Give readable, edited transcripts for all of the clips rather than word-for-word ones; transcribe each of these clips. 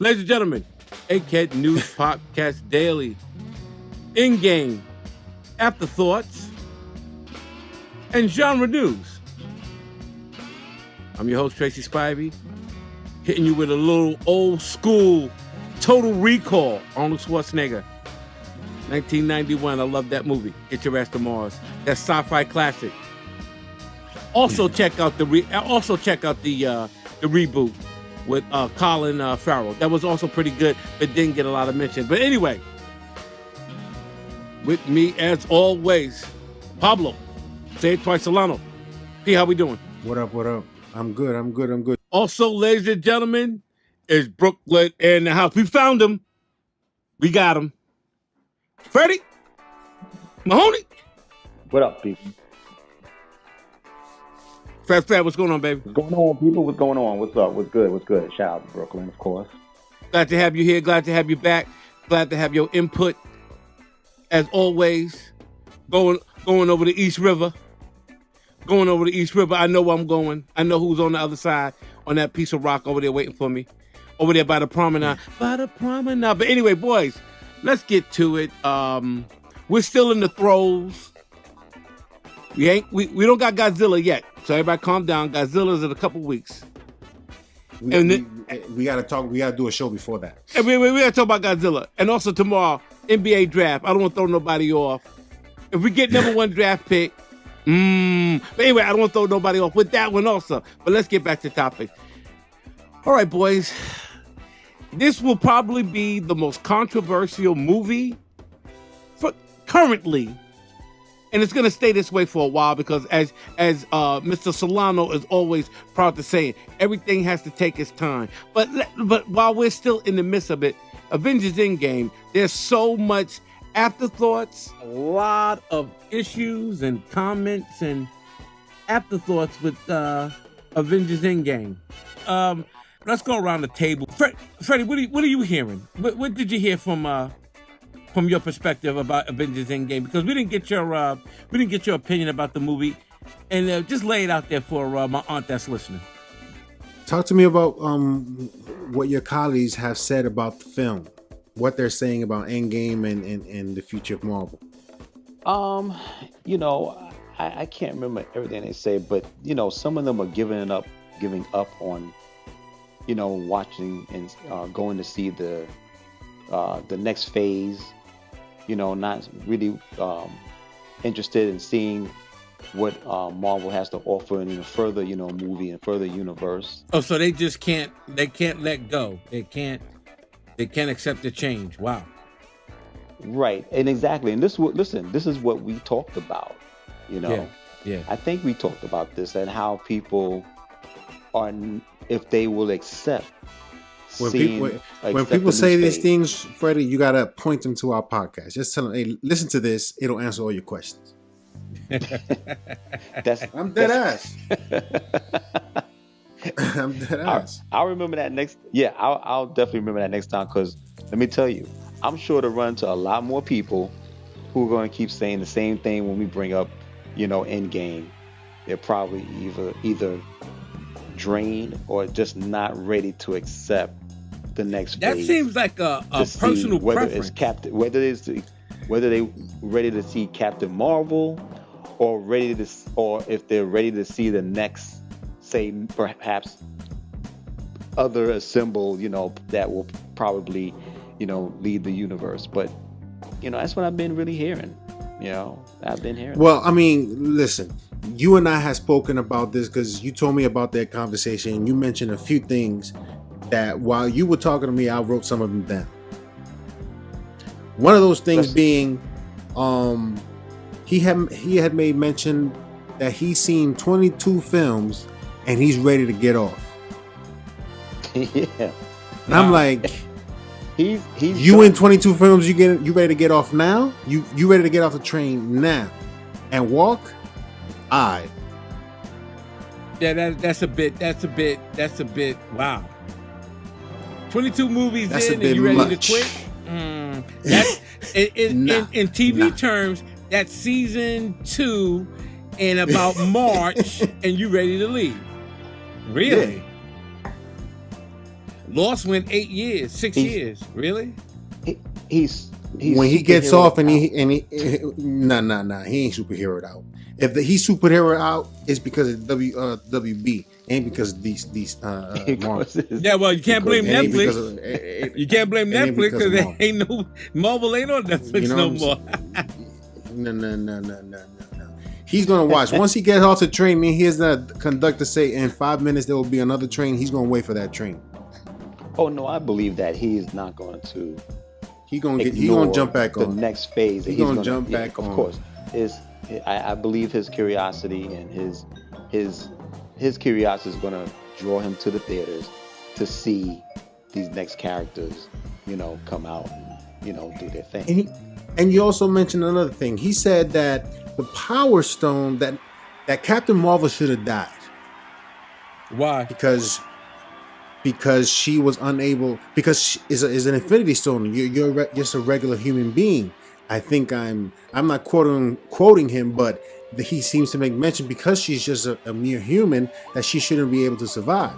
Ladies and gentlemen, Egghead News Podcast Daily, Endgame, Afterthoughts, and Genre News. I'm your host, Tracy Spivey, hitting you with a little old school Total Recall, Arnold Schwarzenegger. 1991, I love that movie. Get Your Ass to Mars. That sci-fi classic. Also check out the reboot with Colin Farrell. That was also pretty good, but didn't get a lot of mention. But anyway, with me as always, Pablo. Say it twice, Solano. P, how we doing? What up? I'm good. Also, ladies and gentlemen, is Brooklyn in the house. We found him. We got him. Freddie Mahoney. What up, people? Fat, what's going on, baby? What's going on, people? What's going on? What's up? What's good? Shout out to Brooklyn, of course. Glad to have you here. Glad to have you back. Glad to have your input. As always, going over the East River. I know where I'm going. I know who's on the other side, on that piece of rock over there waiting for me. Over there by the promenade. But anyway, boys, let's get to it. We're still in the throes. We don't got Godzilla yet. So everybody calm down. Godzilla's in a couple weeks. We gotta do a show before that. And we gotta talk about Godzilla. And also tomorrow, NBA draft. I don't want to throw nobody off. If we get number one draft pick, but anyway, I don't want to throw nobody off with that one also. But let's get back to the topic. All right, boys. This will probably be the most controversial movie for currently. And it's going to stay this way for a while because as Mr. Solano is always proud to say, everything has to take its time. But while we're still in the midst of it, Avengers Endgame, there's so much afterthoughts, a lot of issues and comments and afterthoughts with Avengers Endgame. Let's go around the table. Freddie, what are you hearing? What did you hear from your perspective about Avengers Endgame? Because we didn't get your opinion about the movie, and just lay it out there for my aunt that's listening. Talk to me about what your colleagues have said about the film, what they're saying about Endgame and the future of Marvel. I can't remember everything they say, but some of them are giving up on, watching and going to see the next phase. Not really interested in seeing what Marvel has to offer in a further, movie and further universe. Oh, so they just can't let go. They can't accept the change. Wow. Right, and exactly. And this is what we talked about. Yeah. I think we talked about this and how people are, if they will accept. When people say these things, Freddie, you gotta point them to our podcast. Just tell them, hey, listen to this. It'll answer all your questions. I'm dead ass. I'm dead ass. I'll remember that next. Yeah, I'll definitely remember that next time. Because let me tell you, I'm sure to run to a lot more people who are going to keep saying the same thing when we bring up, Endgame. They're probably either drained or just not ready to accept the next that phase. Seems like a personal preference. Whether they ready to see Captain Marvel or if they're ready to see the next, say perhaps other assemble, that will probably, lead the universe. But that's what I've been really hearing. I've been hearing. Well, I mean, listen, you and I have spoken about this because you told me about that conversation and you mentioned a few things that while you were talking to me, I wrote some of them down. One of those things being, he had made mention that he's seen 22 films and he's ready to get off. Yeah. And I'm like, he's you in 22 films, you ready to get off now? You ready to get off the train now and walk? Aye. Yeah, that's a bit. Wow. 22 movies that's in, and you ready much. to quit? That's in TV terms. That's season 2 in about March, and you ready to leave? Really? Lost went 8 years, 6 He's- years. Really? He's when he gets superhero off and out. nah, he ain't superheroed out. If he's superhero out, it's because of WB, ain't because of these Marvel. Yeah, well, you can't blame It ain't because Netflix. of- You can't blame it ain't Netflix because of because Marvel. ain't no Marvel ain't on Netflix You know no what more. No. He's gonna watch. Once he gets off the train, he hears the conductor say, "In 5 minutes there will be another train." He's gonna wait for that train. Oh no, I believe that he is not going to. He gonna jump back the on. next phase. He gonna jump back of on. Of course, I believe his curiosity and his curiosity is going to draw him to the theaters to see these next characters, come out and do their thing. And you also mentioned another thing. He said that the Power Stone that Captain Marvel should have died. Why? Because she was unable, because is an Infinity Stone. You're just a regular human being. I think I'm not quoting him, but he seems to make mention because she's just a mere human that she shouldn't be able to survive.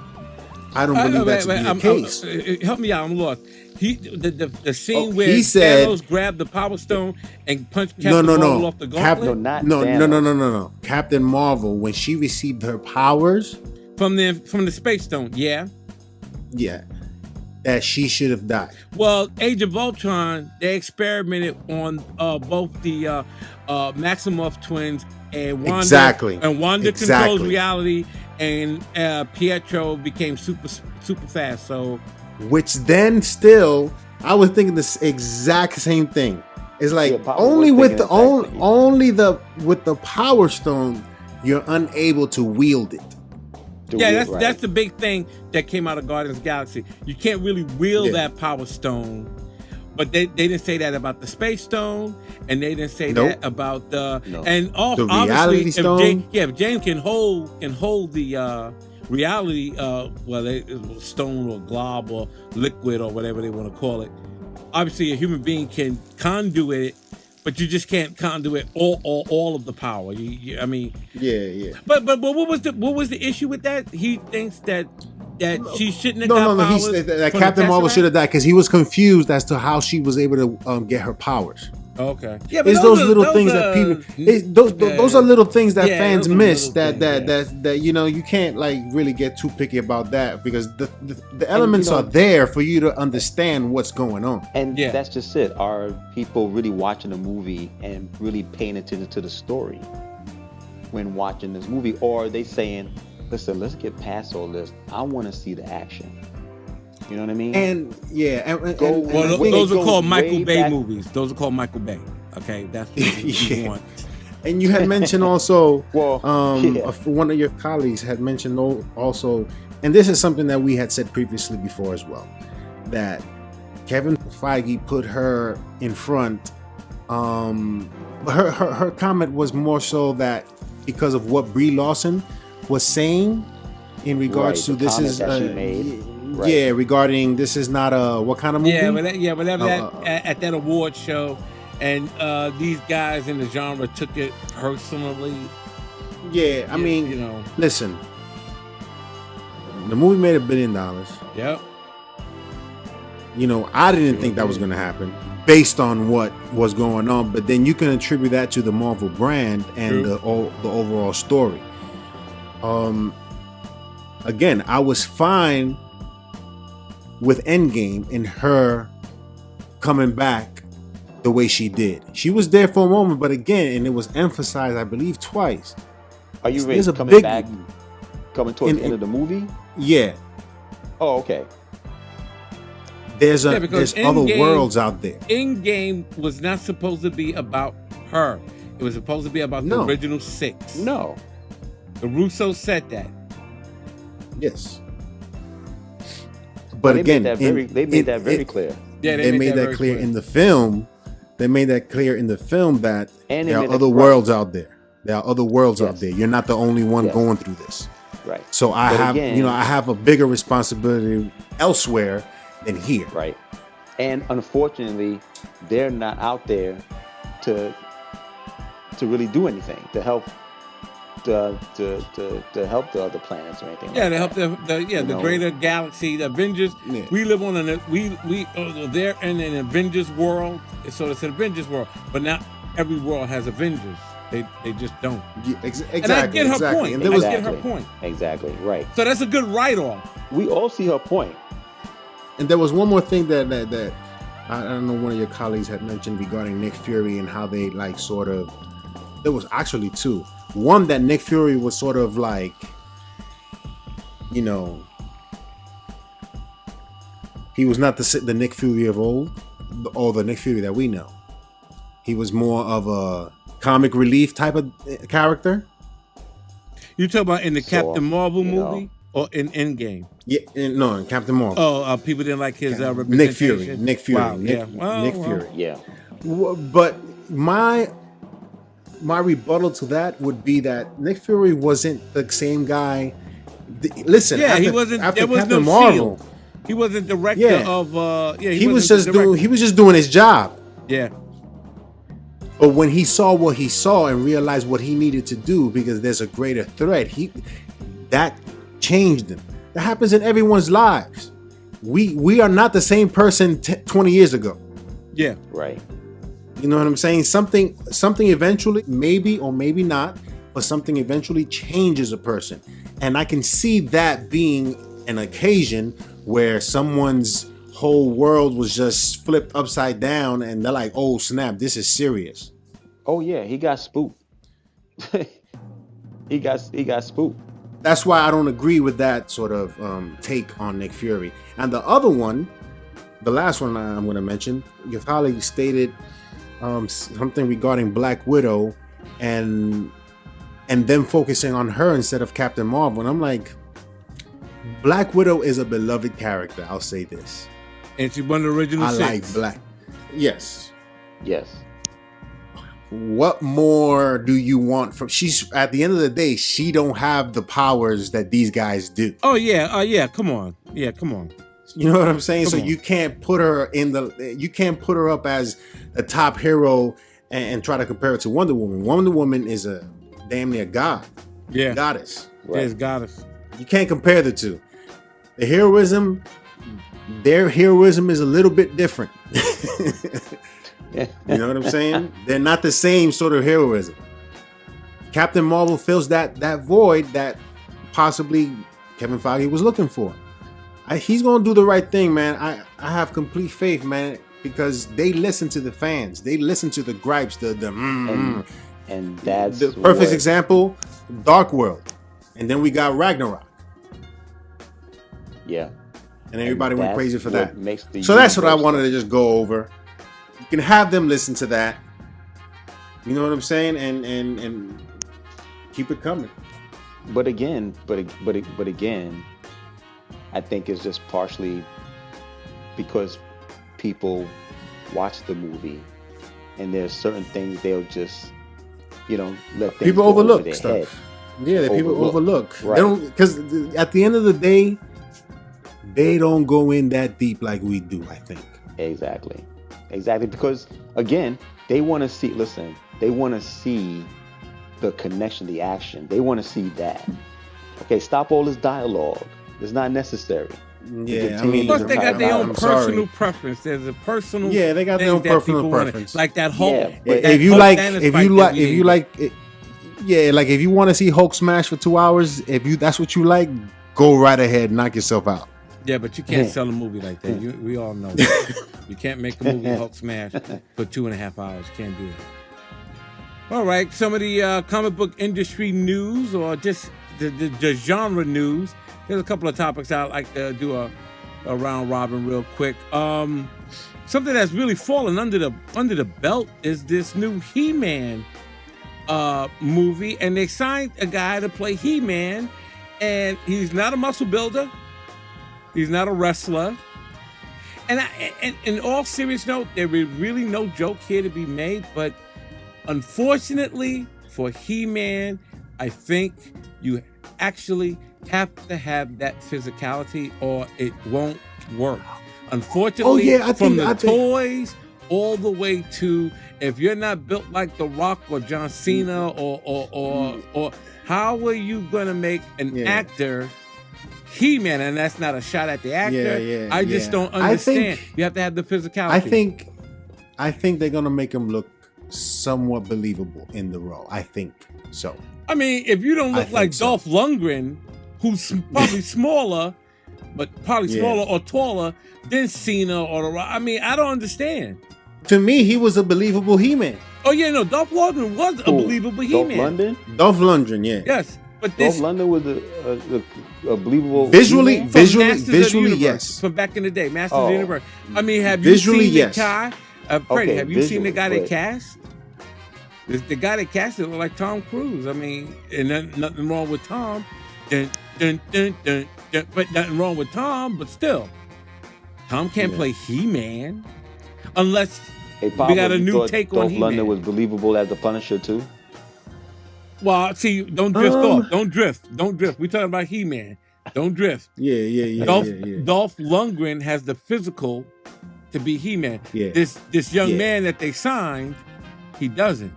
I don't believe that to be the case. Help me out. I'm lost. The scene where he said, Thanos grabbed the Power Stone and punched Captain Marvel off the gauntlet. No. Captain Marvel, when she received her powers from the Space Stone, yeah, that she should have died. Well, Age of Ultron, they experimented on both the Maximoff twins and Wanda. Exactly. And Wanda controls reality, and Pietro became super fast. So, which then still, I was thinking this exact same thing. It's like only with the Power Stone, you're unable to wield it. That's the big thing that came out of Guardians of the Galaxy. You can't really wield that Power Stone, but they didn't say that about the Space Stone, and they didn't say that about the Reality Stone. If James can hold the reality, stone or glob or liquid or whatever they want to call it. Obviously, a human being can conduit it, but you just can't conduit all of the power. Yeah. But what was the issue with that? He thinks that she shouldn't have got powers. That Captain Marvel should have died because he was confused as to how she was able to get her powers. Okay. Yeah, but those little things that people those are little things that fans miss that you can't like really get too picky about that because the elements are there for you to understand what's going on. And that's just it. Are people really watching the movie and really paying attention to the story when watching this movie, or are they saying, listen, let's get past all this, I want to see the action? You know what I mean? Those are called Michael Bay movies. Those are called Michael Bay. Okay, that's what you want. And you had mentioned also, one of your colleagues had mentioned also, and this is something that we had said previously before as well, that Kevin Feige put her in front. Her comment was more so that because of what Brie Larson was saying in regards to this is regarding this is not a what kind of movie? Whenever at that award show, and these guys in the genre took it personally. Yeah, I mean, listen, the movie made $1 billion. Yep. I didn't think that was going to happen based on what was going on, but then you can attribute that to the Marvel brand and the overall story. Again, I was fine with Endgame and her coming back the way she did. She was there for a moment, but again, and it was emphasized, I believe, twice. Are you ready coming towards the end of the movie? Yeah. Oh, okay. There's other worlds out there. Endgame was not supposed to be about her. It was supposed to be about the original 6. No. The Russo said that. Yes. But again, they made that very clear. Yeah, they made that clear in the film. They made that clear in the film that there are other worlds out there. There are other worlds out there. You're not the only one going through this. Right. So I have a bigger responsibility elsewhere than here. Right. And unfortunately, they're not out there to really do anything to help to help the other planets or anything. Yeah, like to help that. the greater galaxy, the Avengers. Yeah. We live on they're in an Avengers world, so it's an Avengers world. But not every world has Avengers. They just don't. Yeah, exactly. And I get her point. And I get her point. Exactly, right. So that's a good write-off. We all see her point. And there was one more thing that I don't know, one of your colleagues had mentioned regarding Nick Fury and how they like sort of. There was actually two. One that Nick Fury was sort of like, you know, he was not the Nick Fury of old, or the Nick Fury that we know. He was more of a comic relief type of character. You talk about in the Captain Marvel movie or in Endgame? Yeah, no, in Captain Marvel. Oh, people didn't like his representation. Nick Fury. Wow, Nick Fury. Yeah. But my rebuttal to that would be that Nick Fury wasn't the same guy. Listen, he wasn't. There was Captain no Marvel. shield. He wasn't director of. He was just doing his job. Yeah. But when he saw what he saw and realized what he needed to do because there's a greater threat, that changed him. That happens in everyone's lives. We are not the same person 20 years ago. Yeah. Right. You know what I'm saying? Something eventually, maybe or maybe not, but something eventually changes a person. And I can see that being an occasion where someone's whole world was just flipped upside down and they're like, oh snap, this is serious. Oh yeah, he got spooked. he got spooked. That's why I don't agree with that sort of take on Nick Fury. And the other one, the last one I'm going to mention, your colleague stated something regarding Black Widow and them focusing on her instead of Captain Marvel. And I'm like, Black Widow is a beloved character. I'll say this. And she's one of the original six. Like Black. Yes. Yes. What more do you want from? She's at the end of the day, she don't have the powers that these guys do. Oh yeah. Come on. Yeah, come on. You know what I'm saying? Come so on. you can't put her up as a top hero and try to compare it to Wonder Woman. Wonder Woman is a damn near god. Yeah. Goddess. Right. Yes, goddess. You can't compare the two. The heroism, their heroism is a little bit different. You know what I'm saying? They're not the same sort of heroism. Captain Marvel fills that void that possibly Kevin Feige was looking for. He's gonna do the right thing, man. I have complete faith, man, because they listen to the fans. They listen to the gripes, and that's the perfect example, Dark World. And then we got Ragnarok. Yeah. And everybody went crazy for that. So that's what I wanted to just go over. You can have them listen to that. You know what I'm saying? And keep it coming. But again, I think it's just partially because people watch the movie and there's certain things they'll just, let things people go overlook over their stuff. head. Yeah, people overlook. Right. They don't, because at the end of the day, they don't go in that deep like we do, I think. Exactly. Because again, they want to see. Listen, they want to see the connection, the action. They want to see that. Okay, stop all this dialogue. It's not necessary. Yeah, plus they got their own personal preference. There's a personal. Yeah, they got their own personal preference. Like that Hulk. Yeah, if you want to see Hulk smash for 2 hours, that's what you like, go right ahead, knock yourself out. Yeah, but you can't sell a movie like that. We all know that. You can't make a movie Hulk smash for 2.5 hours. Can't do that. All right, some of the comic book industry news or just the genre news. There's a couple of topics I'd like to do a round robin real quick. Something that's really fallen under the belt is this new He-Man movie, and they signed a guy to play He-Man, and he's not a muscle builder. He's not a wrestler. And in all serious note, there is really no joke here to be made, but unfortunately for He-Man, I think you actually have to have that physicality or it won't work. Unfortunately, toys all the way to, if you're not built like The Rock or John Cena or how are you gonna make an actor He-Man? And that's not a shot at the actor. I just don't understand. You have to have the physicality. I think they're gonna make him look somewhat believable in the role. I think so. I mean, if you don't look like Dolph Lundgren, who's probably smaller, but probably smaller or taller than Cena or The Rock, I mean, I don't understand. To me, he was a believable He-Man. Oh yeah, no, Dolph Lundgren was a believable He-Man. Dolph Lundgren, yeah. Yes, but Dolph Lundgren was a believable visually, yes. From back in the day, Masters of the Universe. I mean, have you seen the guy? Freddie, have you seen the guy they cast? The guy they cast it looked like Tom Cruise. I mean, and nothing wrong with Tom. But nothing wrong with Tom, but still. Tom can't play He-Man unless we got a new take on He-Man. Dolph Lundgren was believable as the Punisher too. Well, see, don't drift off. Don't drift. We're talking about He-Man. Don't drift. Dolph Lundgren has the physical to be He-Man. Yeah. This young man that they signed, he doesn't.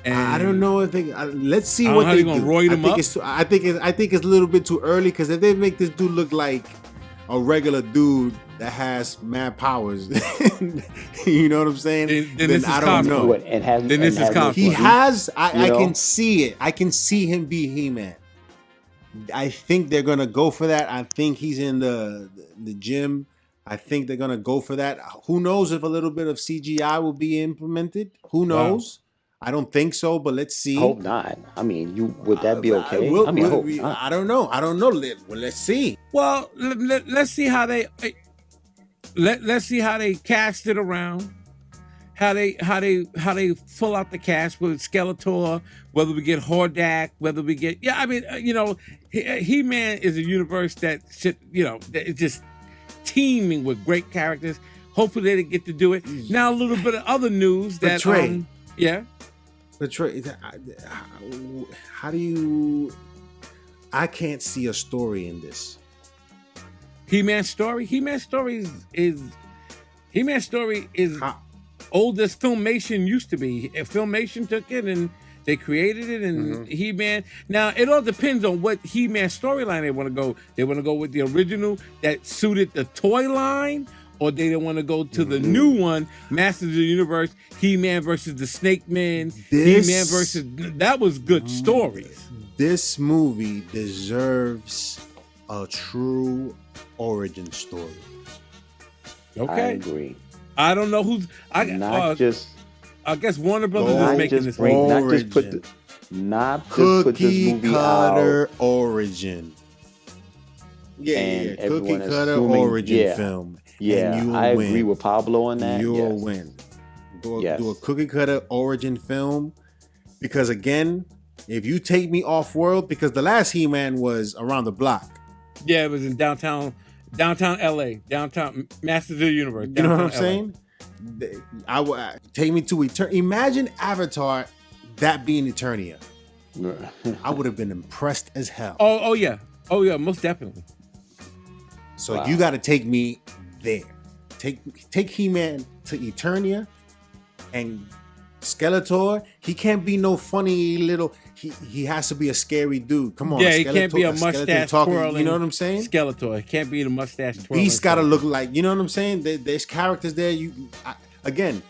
And I don't know if they. Let's see what they do. Roid him up. I think it's a little bit too early, because if they make this dude look like a regular dude that has mad powers, you know what I'm saying? Then I don't know. Then this is cosplay. He has. I can see it. I can see him be He-Man. I think they're gonna go for that. I think he's in the gym. I think they're gonna go for that. Who knows if a little bit of CGI will be implemented? Who knows? Wow. I don't think so, but let's see. I hope not. I mean, would that be okay? I hope not. I don't know. Well, let's see. Well, let's see how they let's see how they cast it around. How they fill out the cast with Skeletor, whether we get Hordak, whether we get He-Man is a universe that that is just teeming with great characters. Hopefully they get to do it. Now a little bit of other news that But Trey, how do you? I can't see a story in this. He-Man's story. He-Man's story is old as Filmation used to be. Filmation took it and they created it, and He-Man. Now it all depends on what He-Man storyline they want to go. They want to go with the original that suited the toy line, or they don't want to go to the new one, Masters of the Universe, He-Man versus the Snake Man, He-Man versus... That was good stories. This movie deserves a true origin story. Okay. I agree. I don't know who's... I guess Warner Brothers is making this movie. Not just put this movie cutter origin. Cookie cutter origin film. Yeah, I agree with Pablo on that. You'll win. Do a cookie cutter origin film, because again, if you take me off world, because the last He-Man was around the block. Yeah, it was in downtown LA, downtown Masters of the Universe. You know what I'm saying? Take me to Eternia. Imagine Avatar, that being Eternia. I would have been impressed as hell. Oh yeah, most definitely. So you got to take me there. Take He-Man to Eternia, and Skeletor. He can't be no funny little. He has to be a scary dude. Come on, he can't be a mustache twirling. You know what I'm saying? Skeletor. He can't be the mustache twirling. Beast got to look like. You know what I'm saying? There's characters there. Again,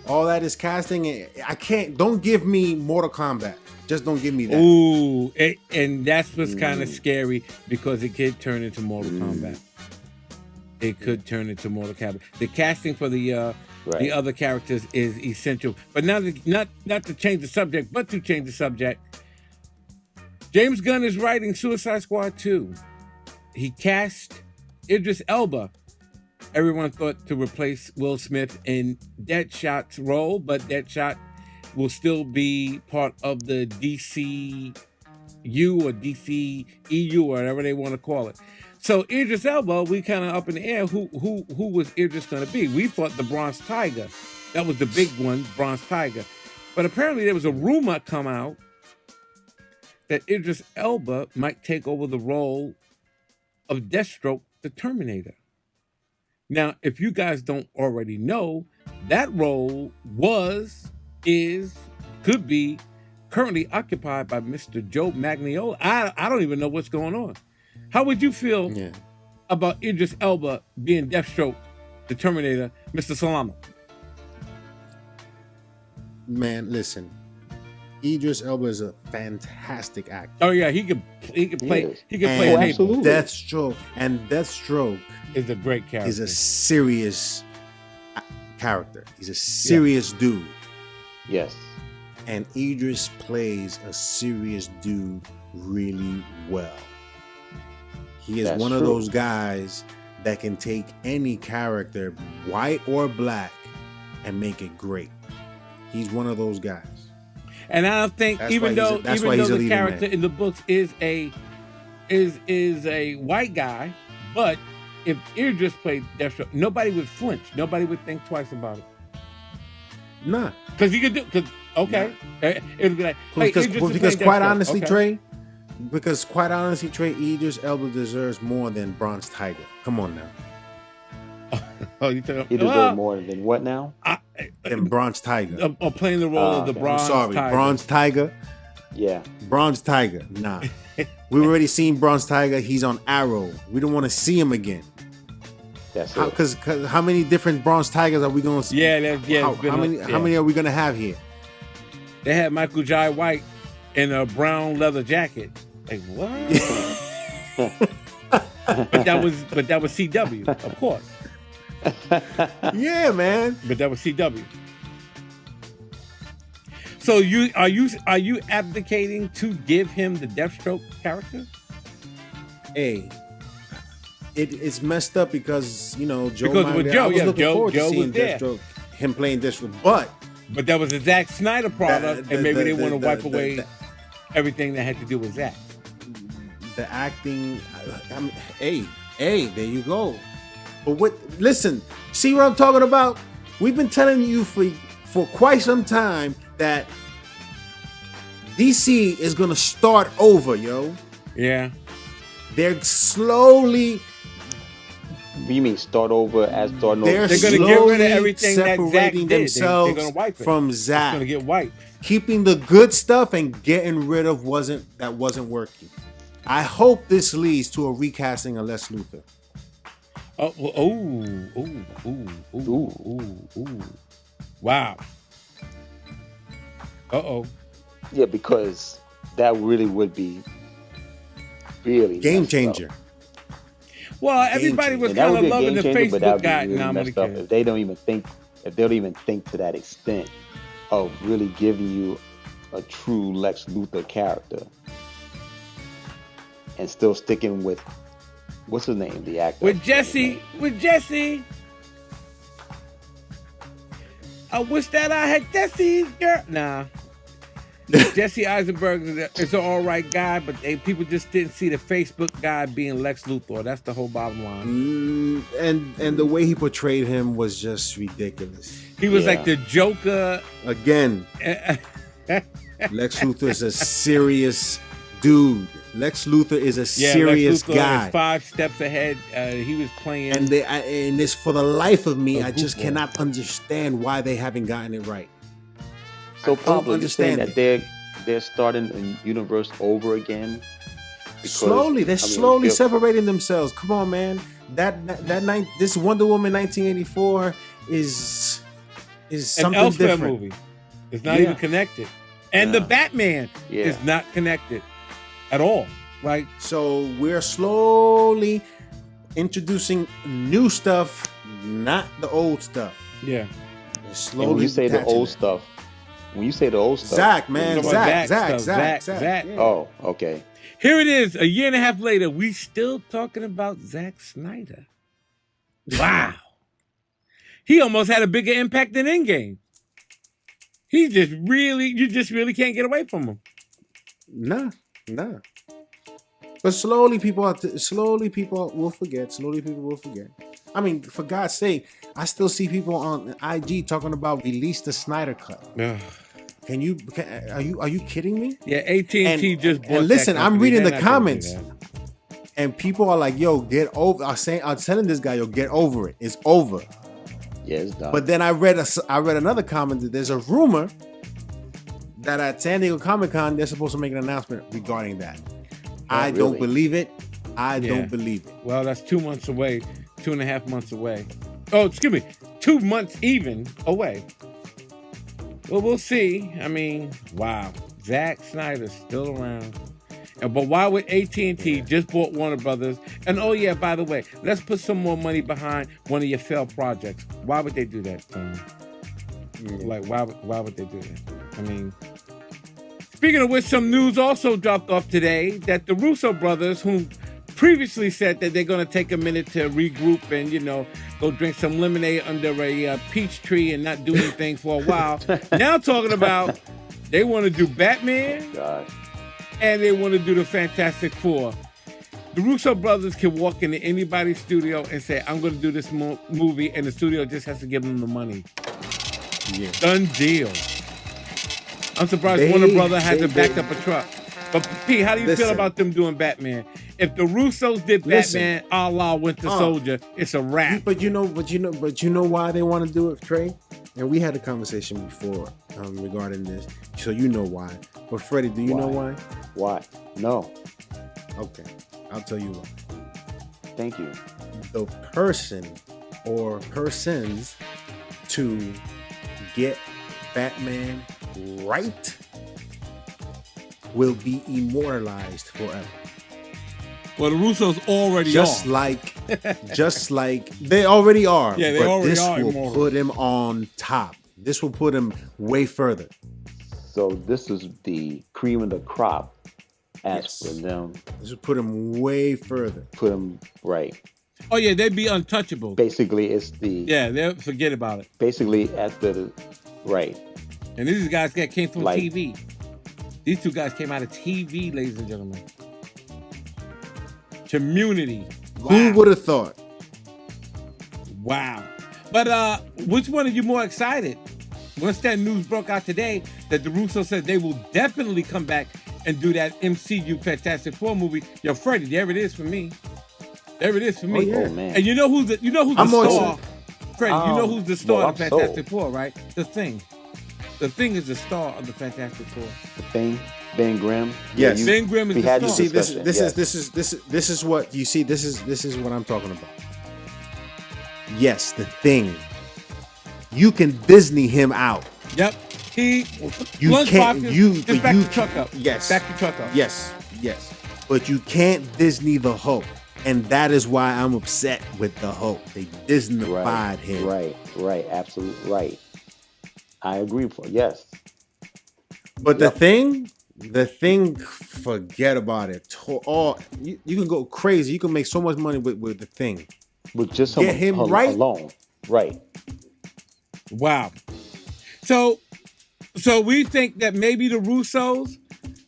all that is casting. I can't. Don't give me Mortal Kombat. Just don't give me that. Ooh, and that's what's kind of scary, because it could turn into Mortal Kombat. It could turn into Mortal Kombat. The casting for the other characters is essential. But now, not to change the subject, but to change the subject, James Gunn is writing Suicide Squad 2. He cast Idris Elba. Everyone thought to replace Will Smith in Deadshot's role, but Deadshot will still be part of the DCU or DCEU, or whatever they want to call it. So Idris Elba, we kind of up in the air. Who was Idris going to be? We thought the Bronze Tiger. That was the big one, Bronze Tiger. But apparently there was a rumor come out that Idris Elba might take over the role of Deathstroke, the Terminator. Now, if you guys don't already know, that role could be currently occupied by Mr. Joe Manganiello. I don't even know what's going on. How would you feel about Idris Elba being Deathstroke, the Terminator, Mr. Salama? Man, listen. Idris Elba is a fantastic actor. Oh yeah, he could play. He could play And absolutely. Deathstroke is a great character. is a serious character. He's a serious dude. Yes. And Idris plays a serious dude really well. He is one of those guys that can take any character, white or black, and make it great. He's one of those guys. And I don't think, even though the character in the books is a white guy, but if Idris played Deathstroke, nobody would flinch. Nobody would think twice about it. Nah, because he could do. It would be like, hey, because quite honestly, Trey, Idris Elba deserves more than Bronze Tiger. Come on now. You talking? He deserves more than what now? Than Bronze Tiger. Playing the role of the Bronze Tiger. Bronze Tiger. Yeah. Bronze Tiger. Nah. We've already seen Bronze Tiger. He's on Arrow. We don't want to see him again. That's it. Because how many different Bronze Tigers are we going to see? How many are we going to have here? They had Michael Jai White in a brown leather jacket. Like what? but that was CW, of course. Yeah, man. But that was CW. So are you abdicating to give him the Deathstroke character? Hey, it's messed up because Joe. Because with Joe, Joe was there. Deathstroke, him playing Deathstroke, but that was a Zack Snyder product, and maybe they want to wipe away everything that had to do with Zack. The acting, hey, there you go. But listen, see what I'm talking about? We've been telling you for quite some time that DC is gonna start over, yo. Yeah. They're slowly. You mean start over as starting over? They're gonna get rid of everything separating that Zack did. themselves They're gonna wipe it. from Zack. It's gonna get wiped. Keeping the good stuff and getting rid of that wasn't working. I hope this leads to a recasting of Lex Luthor. Wow. Yeah, because that really would be really game changer. Well, everybody was kind of loving the Facebook guy. Really I'm messed up if they don't even think to that extent of really giving you a true Lex Luthor character and still sticking with what's his name, the actor with Jesse. I wish that I had Jesse's girl. Nah. Jesse Eisenberg is an all right guy, but people just didn't see the Facebook guy being Lex Luthor. That's the whole bottom line. And the way he portrayed him was just ridiculous. He was like the Joker. Again, Lex Luthor is a serious dude. Lex Luthor is a serious Lex Luthor guy. Is 5 steps ahead. He was playing. And this, for the life of me, I just cannot understand why they haven't gotten it right. So probably understand that they're starting a universe over again. They're slowly separating themselves. Come on, man. This Wonder Woman 1984 is something an different. Movie. It's not even connected, and the Batman is not connected at all. Right. So we're slowly introducing new stuff, not the old stuff. Yeah. Slowly. And when you say the old stuff. When you say the old stuff, Zack, man, Zack. Yeah. Oh, okay. Here it is, a year and a half later, we still talking about Zack Snyder. Wow. He almost had a bigger impact than Endgame. You just really can't get away from him. Nah. But slowly people will forget. Slowly people will forget. I mean, for God's sake, I still see people on IG talking about release the Snyder Cut. Are you kidding me? Yeah, AT&T just bought and listen, that I'm company. reading the comments. and people are like, "Yo, get over." I'm telling this guy, "Yo, get over it. It's over." Yeah, it's done. But then I read another comment that there's a rumor that at San Diego Comic-Con they're supposed to make an announcement regarding that. I don't believe it. I don't believe it. Well, that's 2 months away, 2.5 months away. Oh, excuse me, 2 months even away. Well, we'll see. I mean, wow, Zack Snyder's still around. But why would AT&T just bought Warner Brothers? And oh yeah, by the way, let's put some more money behind one of your failed projects. Why would they do that? Like, why would they do that? I mean, speaking of which, some news also dropped off today that the Russo brothers, who previously said that they're going to take a minute to regroup and, go drink some lemonade under a peach tree and not do anything for a while, now talking about they want to do Batman. Gosh. And they want to do the Fantastic Four. The Russo brothers can walk into anybody's studio and say, I'm going to do this movie, and the studio just has to give them the money. Yeah. Done deal. I'm surprised Warner Brother hasn't backed up a truck. But P, how do you feel about them doing Batman? If the Russos did Batman a la Winter Soldier, it's a wrap. But you know why they want to do it, Trey? And we had a conversation before regarding this, so you know why. But Freddie, do you know why? Why? No. Okay, I'll tell you why. Thank you. The person or persons to get Batman right will be immortalized forever. Well, the Russos already just like they already are. Yeah, they but already this are will immortal. Put him on top. This will put him way further. So this is the cream of the crop. As for them, this will put him way further. Put him right. Oh yeah, they'd be untouchable. Basically, it's the they'll forget about it. Basically, at the right. And these guys came from TV. These two guys came out of TV, ladies and gentlemen. Community. Wow. Who would have thought? Wow. But which one are you more excited? Once that news broke out today that the Russo said they will definitely come back and do that MCU Fantastic Four movie. Yo, Freddie, there it is for me. There it is for me. Oh, man. And you know who's the star? Freddie, you know who's the star of Fantastic Four, right? The Thing. The Thing is the star of the Fantastic Four. The Thing, Ben Grimm. Yes, Ben Grimm is the star. You see, this is what you see. This is what I'm talking about. Yes, The Thing. You can Disney him out. Yep. You can't. Back the truck up. Yes. Back the truck up. Yes. But you can't Disney the Hulk. And that is why I'm upset with the Hulk. They Disneyfied him. Right. Absolutely right. I agree yes. But the thing, forget about it. You can go crazy. You can make so much money with the Thing. With just him right alone. Right. Wow. So we think that maybe the Russos,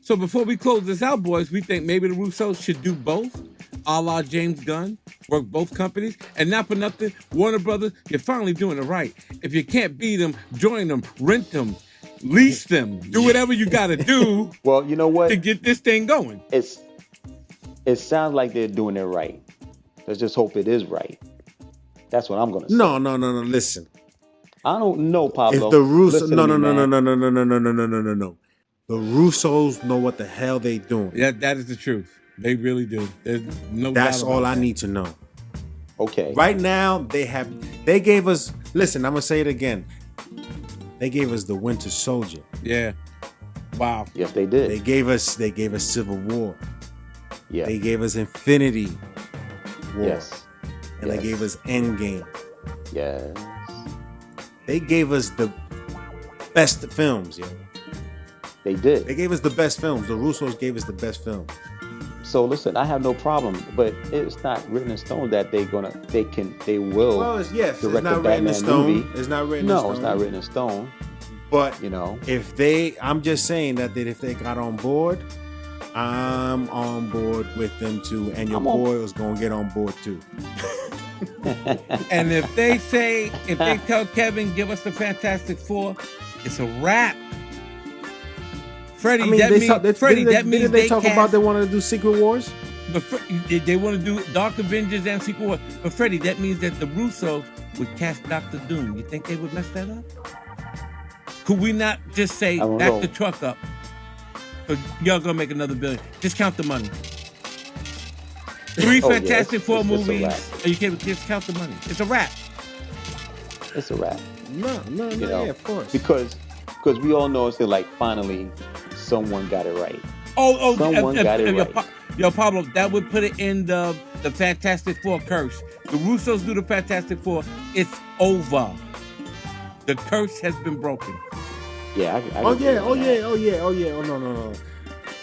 so before we close this out, boys, we think maybe the Russos should do both, a la James Gunn, work both companies, and not for nothing, Warner Brothers, you're finally doing it right. If you can't beat them, join them, rent them, lease them, do whatever you got to do. Well, you know what? To get this thing going. It sounds like they're doing it right. Let's just hope it is right. That's what I'm going to say. No. Listen. I don't know, Pablo. If the Russos, no. The Russos know what the hell they doing. Yeah, that is the truth. They really do. There's no. That's all I need to know. Okay. Right now, they gave us. Listen, I'm gonna say it again. They gave us the Winter Soldier. Yeah. Wow. Yes, they did. They gave us Civil War. Yeah. They gave us Infinity War. Yes. And they gave us Endgame. Yes. They gave us the best films, yo. They did. They gave us the best films. The Russos gave us the best films. So listen, I have no problem, but it's not written in stone that they will Well, direct it's not the written in Batman stone. movie. It's not written in stone. No, it's not written in stone. But if I'm just saying that if they got on board, I'm on board with them too, and your boy was gonna get on board too. And if they tell Kevin, give us the Fantastic Four, it's a wrap. Freddie, I mean, that means they talk about they wanted to do Secret Wars. They want to do Dark Avengers and Secret War. But Freddie, that means that the Russos would cast Dr. Doom. You think they would mess that up? Could we not just say, back the truck up? But y'all gonna make another billion. Just count the money. 3 Fantastic Four movies. Are you kidding? Just count the money. It's a wrap. It's a wrap. No, yeah, of course. Because we all know it's like finally someone got it right. Someone got it right. Yo, Pablo, that would put it in the Fantastic Four curse. The Russos do the Fantastic Four. It's over. The curse has been broken. Yeah. Oh no.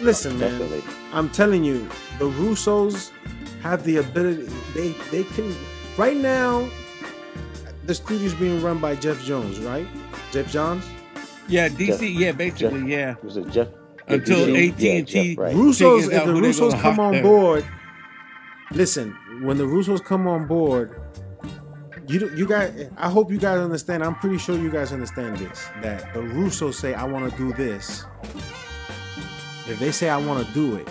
Listen, man. I'm telling you, the Russos have the ability. They can. Right now, the studio's being run by Jeff Jones, right? Jeff Johns. Yeah, DC. Basically. Was it Jeff? Until AT&T. Right. Russos, if the Russos come on board, listen. When the Russos come on board, you guys. I hope you guys understand. I'm pretty sure you guys understand this. That the Russos say, "I want to do this." If they say, "I want to do it,"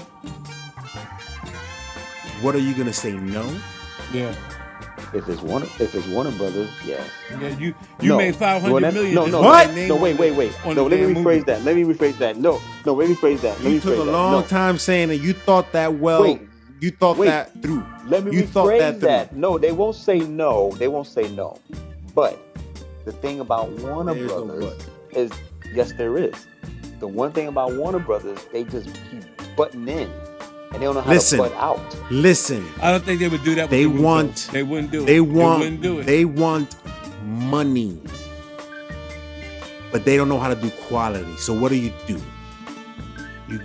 what are you gonna say? No. Yeah. If it's Warner Brothers, yes. Yeah, you made $500 million. No. What? No, wait. No, let me rephrase that. Let me rephrase that. No, let me rephrase that. You took a long time saying that you thought that well. Wait. You thought that through. Let me rephrase that. No, they won't say no. But the thing about Warner Brothers is, yes, there is. The one thing about Warner Brothers, they just keep butting in. And they don't know how to butt out. Listen. I don't think they would do that. They wouldn't do it. They wouldn't do it. They want money. But they don't know how to do quality. So what do? You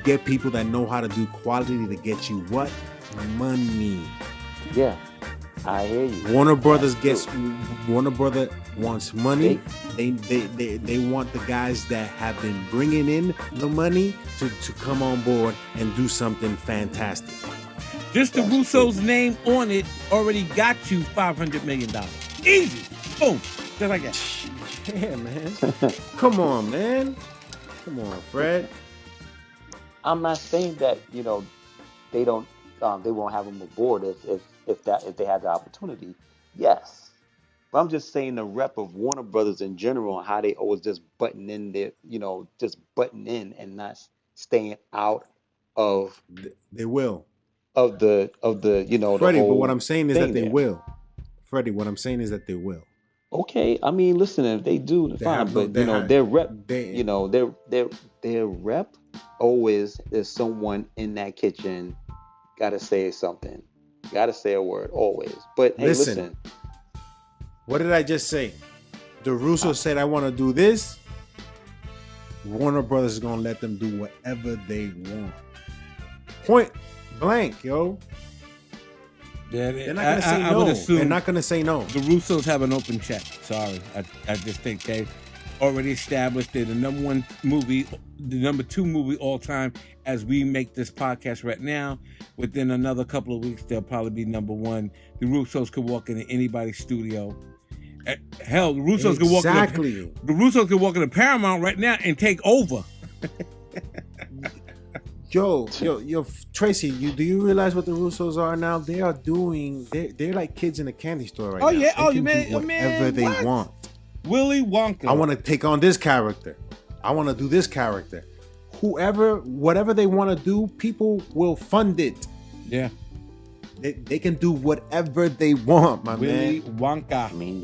get people that know how to do quality to get you what? Money. Yeah. I hear you. Warner Brothers wants money. They want the guys that have been bringing in the money to come on board and do something fantastic. Just the Russo's name on it already got you $500 million. Easy. Boom. Just like that. Yeah, man. Come on, man. Come on, Fred. I'm not saying that, they don't they won't have them aboard if they have the opportunity. Yes. But I'm just saying the rep of Warner Brothers in general, how they always just button in there, just button in and not staying out of. They will. Of the Freddie, but what I'm saying is that they will. Freddie, what I'm saying is that they will. Okay, I mean, listen, if they do, fine. But their rep, their rep always is someone in that kitchen. Got to say something. Got to say a word always. But hey, listen. What did I just say? The Russos said, "I want to do this." Warner Brothers is gonna let them do whatever they want. Point blank, yo. Yeah, they're not gonna say no. I would assume they're not gonna say no. The Russos have an open check. Sorry, I just think they already established they're the number 1 movie, the number 2 movie all time. As we make this podcast right now, within another couple of weeks, they'll probably be number 1. The Russos could walk into anybody's studio. Hell, the Russos could walk in. The Russos could walk into Paramount right now and take over. Yo, Tracy, do you realize what the Russos are now? They are doing. They're like kids in a candy store right now. Yeah. They can do whatever they want. Willy Wonka. I want to take on this character. I want to do this character. Whatever they want to do, people will fund it. Yeah. They can do whatever they want, my Willy man. Wonka. I mean,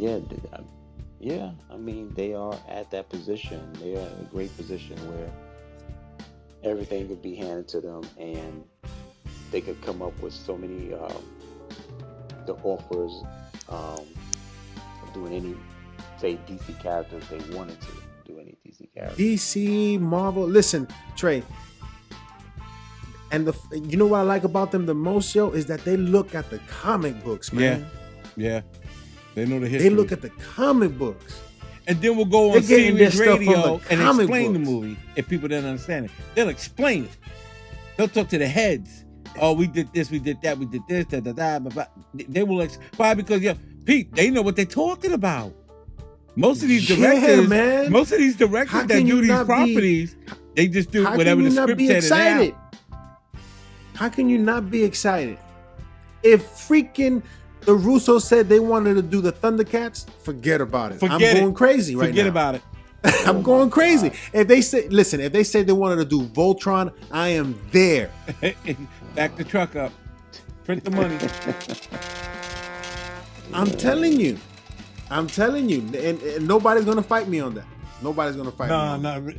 yeah. I mean, they are at that position. They are in a great position where everything could be handed to them, and they could come up with so many the offers of doing any, say, DC characters they wanted to do. Any DC characters. DC, Marvel. Listen, Trey. And you know what I like about them the most, yo, is that they look at the comic books, man. Yeah. They know the history. They look at the comic books. And then we'll go on Sirius Radio and explain the movie if people don't understand it. They'll explain it. They'll talk to the heads. Oh, we did this, we did that, we did this, da. They will explain because, Pete, they know what they're talking about. Most of these directors, that do these properties, they just do whatever the script said. How can you not be excited? If freaking the Russo said they wanted to do the Thundercats, forget about it. I'm going crazy right now. Forget about it. I'm going crazy. If they say, listen, if they say they wanted to do Voltron, I am there. Back the truck up. Print the money. I'm telling you. And nobody's going to fight me on that. Nobody's going to fight me.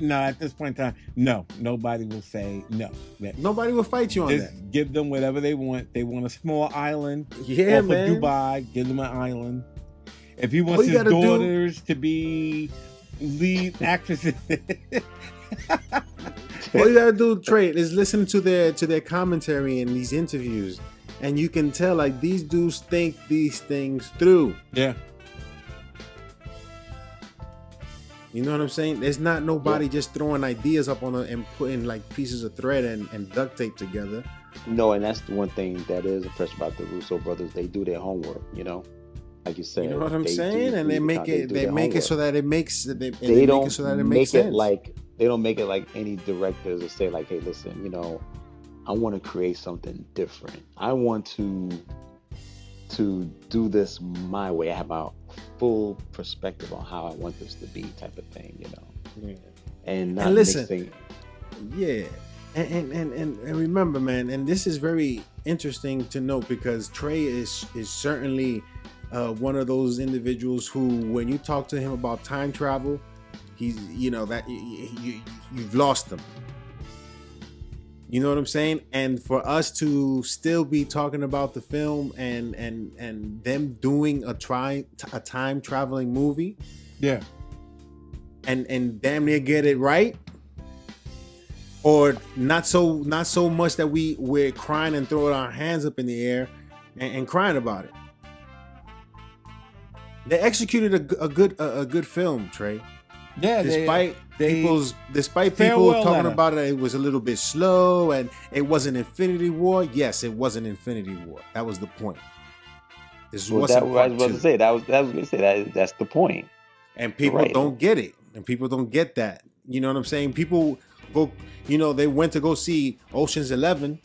No. At this point in time, no. Nobody will say no. Nobody will fight you on Just that. give them whatever they want. They want a small island. Yeah, off man. of Dubai, give them an island. If he wants his daughters to be lead actresses. All you gotta do, Trey, is listen to their commentary in these interviews, and you can tell like these dudes think these things through. Yeah. You know what I'm saying? There's not nobody just throwing ideas up on and putting like pieces of thread and duct tape together. No, and that's the one thing that is impressive about the Russo brothers. They do their homework, you know. Like you said, you know what I'm saying, and they make it so that it makes they don't make it so that it makes sense. They don't make it like any directors that say like, hey, listen, you know, I want to create something different. I want to do this my way. I have my full perspective on how I want this to be, type of thing, you know. Yeah. And not and listen, mixing. Yeah. And remember, man, and this is very interesting to note because Trey is certainly one of those individuals who, when you talk to him about time travel, he's, you know, that you've lost him. You know what I'm saying? And for us to still be talking about the film and them doing a time traveling movie, yeah, and damn near get it right, or not so much that we're crying and throwing our hands up in the air and crying about it. They executed a good film, Trey. Yeah, despite people talking about it was a little bit slow and it wasn't Infinity War. Yes, it wasn't Infinity War. That was the point. This I was about to say that's the point. And people don't get it. And people don't get that. You know what I'm saying? People go, you know, they went to go see Ocean's 11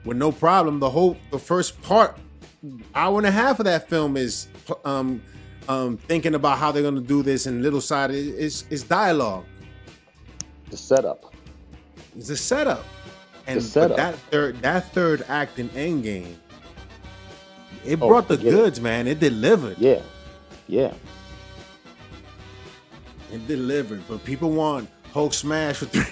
with no problem. The first part, hour and a half of that film is thinking about how they're going to do this, and little side is dialogue. The setup. It's a setup. And but that third act in Endgame, it brought the goods, man. It delivered. Yeah. It delivered. But people want Hulk smash for 3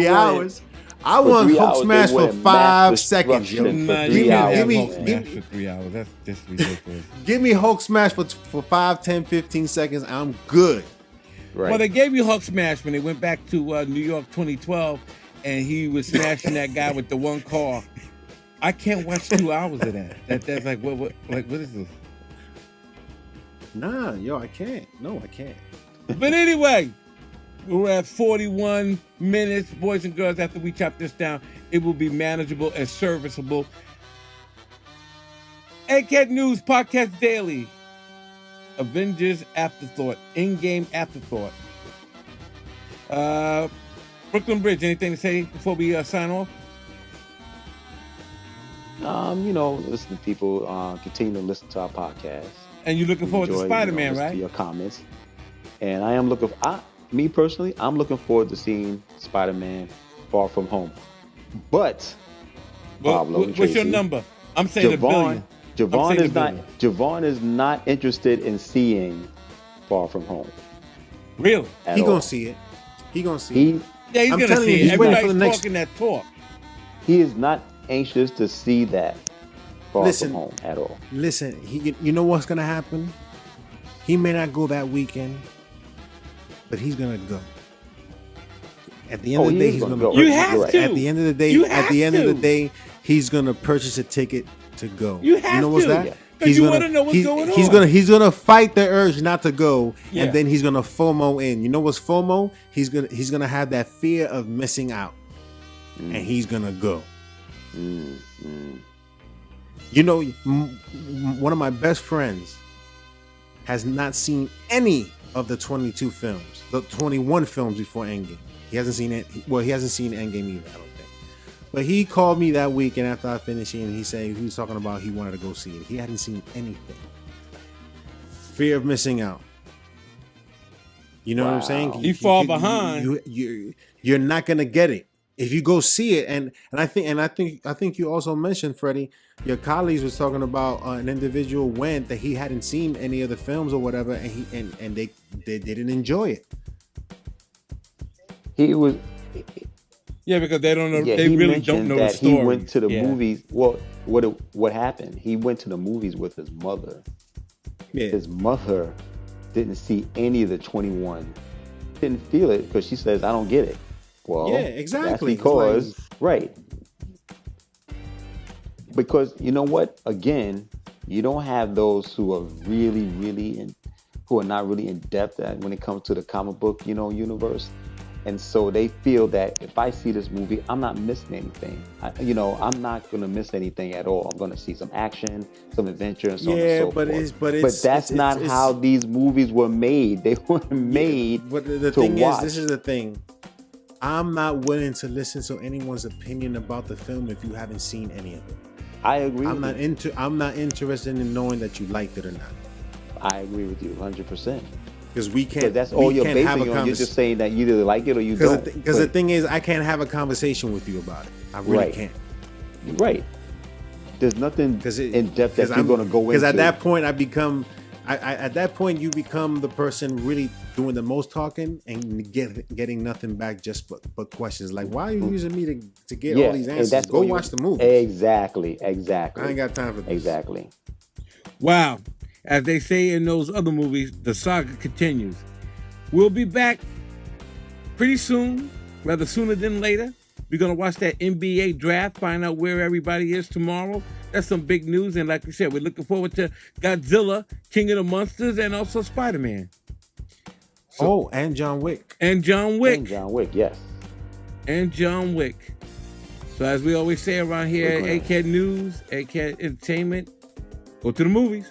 hours. I want Hulk smash for 5 seconds, yo. Give me Hulk smash for 3 hours. That's just ridiculous. Give me Hulk smash for 5, 10, 15 seconds. I'm good. Right. Well, they gave you Hulk smash when they went back to New York 2012, and he was smashing that guy with the one car. I can't watch 2 hours of that. That's like what is this? Nah, yo, I can't. No, I can't. But anyway, we're at 41 minutes, boys and girls. After we chop this down, it will be manageable and serviceable. Egghead News Podcast Daily. Avengers Afterthought. Endgame Afterthought. Brooklyn Bridge, anything to say before we sign off? You know, listen to people, continue to listen to our podcast. And you're looking forward to Spider-Man, right? To your comments. And I am looking, me personally, I'm looking forward to seeing Spider-Man Far From Home. But, Pablo and what's your number? I'm saying $1 billion. Javon is not interested in seeing Far From Home. Really? He gonna see it. He gonna see it. Yeah, he's gonna see it. Everybody's talking that talk. He is not anxious to see that Far From Home at all. Listen, you know what's gonna happen? He may not go that weekend, but he's gonna go. At the end of the day, he's gonna go. You have to. At the end of the day, he's gonna purchase a ticket to go. You have to. You know what's that? Yeah. You want to know what's going on. He's gonna fight the urge not to go, and then he's gonna FOMO in. You know what's FOMO? He's gonna have that fear of missing out, and he's gonna go. You know, one of my best friends has not seen any of the 22 films, the 21 films before Endgame. He hasn't seen it. Well, he hasn't seen Endgame either, I don't think. But he called me that week, and after I finished it, and he said he was talking about he wanted to go see it. He hadn't seen anything. Fear of missing out. You know what I'm saying? He fall behind. You're not gonna get it if you go see it. And I think you also mentioned, Freddie, your colleagues was talking about an individual went that he hadn't seen any of the films or whatever, and they didn't enjoy it. He was. Yeah, because they don't know. Yeah, they he really don't mentioned know the that story. he went to the movies. Well, what happened? He went to the movies with his mother. Yeah. His mother didn't see any of the 21. Didn't feel it because she says, "I don't get it." Well, yeah, exactly. That's because right. Because you know what? Again, you don't have those who are really who are not really in depth when it comes to the comic book, universe. And so they feel that if I see this movie, I'm not missing anything. I'm not going to miss anything at all. I'm going to see some action, some adventure, and so on and so forth. But that's not how these movies were made. They were made but the to thing watch. is, this is the thing. I'm not willing to listen to anyone's opinion about the film if you haven't seen any of it. I agree. I'm not interested in knowing that you liked it or not. I agree with you 100%. Because we can't. That's all you're basing on. You're just saying that you either like it or you don't. Because the thing is, I can't have a conversation with you about it. I really can't. Right. There's nothing in depth that you're going to go into. Because at that point, at that point, you become the person really doing the most talking and getting nothing back, just but questions. Like, why are you using me to get all these answers? Go watch the movie. Exactly. I ain't got time for this. Exactly. Wow. As they say in those other movies, the saga continues. We'll be back pretty soon, rather sooner than later. We're going to watch that NBA draft, find out where everybody is tomorrow. That's some big news. And like we said, we're looking forward to Godzilla, King of the Monsters, and also Spider-Man. And John Wick. And John Wick. And John Wick, yes. And John Wick. So as we always say around here at Egghead News, Egghead Entertainment, go to the movies.